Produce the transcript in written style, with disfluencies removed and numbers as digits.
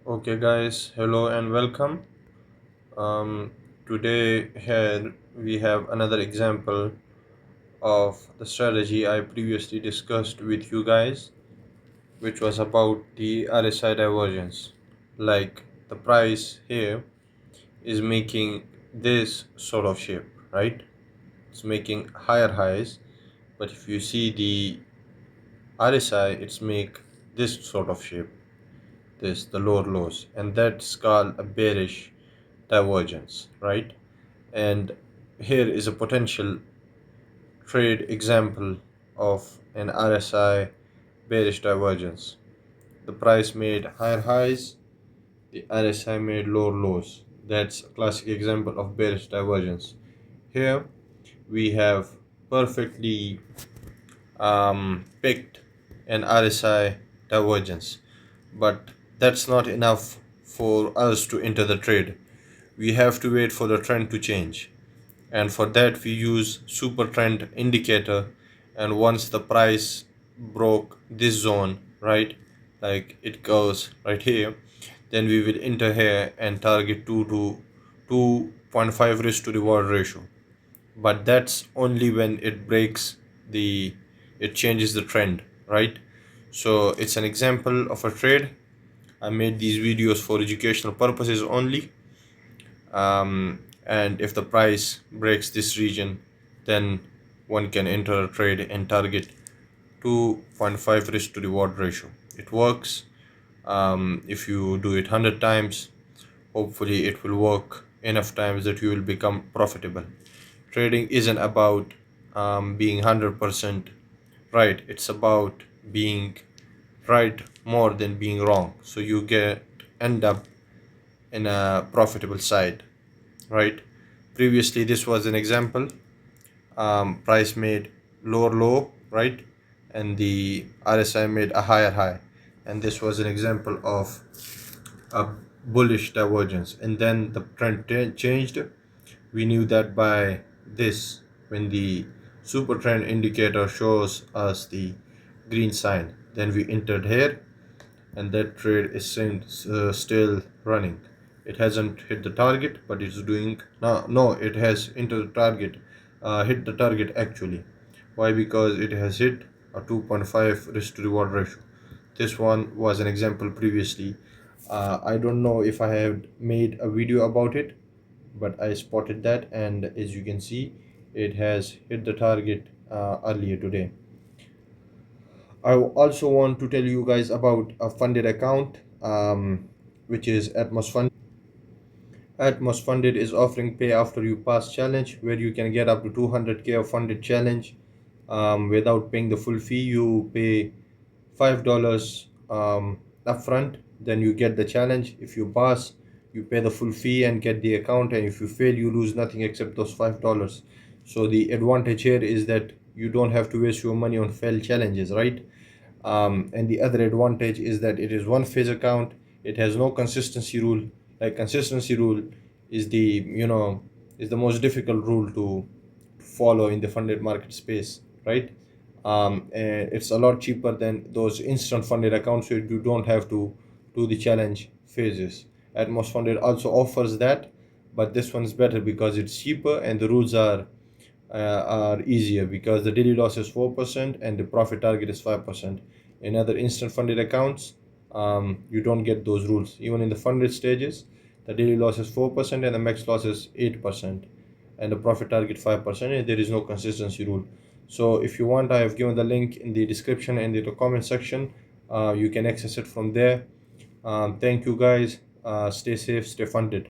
Okay, guys, hello and welcome. Um, Today, here we have another example of the strategy I previously discussed with you guys, which was about the RSI divergence. Like the price here is making this sort of shape, right? It's making higher highs, but if you see the RSI, it's make this sort of shape, this the lower lows, and that's called a bearish divergence, right? And here is a potential trade example of an RSI bearish divergence. The price made higher highs, the RSI made lower lows. That's a classic example of bearish divergence. Here we have perfectly picked an RSI divergence, but that's not enough for us to enter the trade. We have to wait for the trend to change, and for that we use super trend indicator. And once the price broke this zone, right, like it goes right here, then we will enter here and target 2 to 2.5 risk to reward ratio. But that's only when it breaks the it changes the trend, right? So it's an example of a trade. I made these videos for educational purposes only. And if the price breaks this region, then one can enter a trade and target 2.5 risk to reward ratio. It works. If you do it 100 times, hopefully it will work enough times that you will become profitable. Trading isn't about being 100% right, it's about being right more than being wrong, so you get end up in a profitable side, right? Previously this was an example. Price made lower low, right, and the RSI made a higher high, and this was an example of a bullish divergence. And then the trend changed. We knew that by this, when the super trend indicator shows us the green sign, then we entered here, and that trade is still running. It hasn't hit the target, but it's doing no, it has entered the target, hit the target actually. Why? Because it has hit a 2.5 risk to reward ratio. This one was an example previously. I don't know if I have made a video about it, but I spotted that, and as you can see, it has hit the target earlier today. I also want to tell you guys about a funded account, which is Atmos Fund. Atmos Funded is offering pay after you pass challenge, where you can get up to 200k of funded challenge without paying the full fee. You pay $5 upfront, then you get the challenge. If you pass, you pay the full fee and get the account, and if you fail, you lose nothing except those $5. So the advantage here is that you don't have to waste your money on failed challenges, right? And the other advantage is that it is one phase account. It has no consistency rule. Like consistency rule is the is the most difficult rule to follow in the funded market space, right? And it's a lot cheaper than those instant funded accounts where you don't have to do the challenge phases. Atmos Funded also offers that, but this one is better because it's cheaper and the rules are easier, because the daily loss is 4% and the profit target is 5%. In other instant funded accounts, you don't get those rules. Even in the funded stages, the daily loss is 4% and the max loss is 8%, and the profit target 5%, and there is no consistency rule. So if you want, I have given the link in the description and in the comment section. You can access it from there. Thank you guys. Stay safe, stay funded.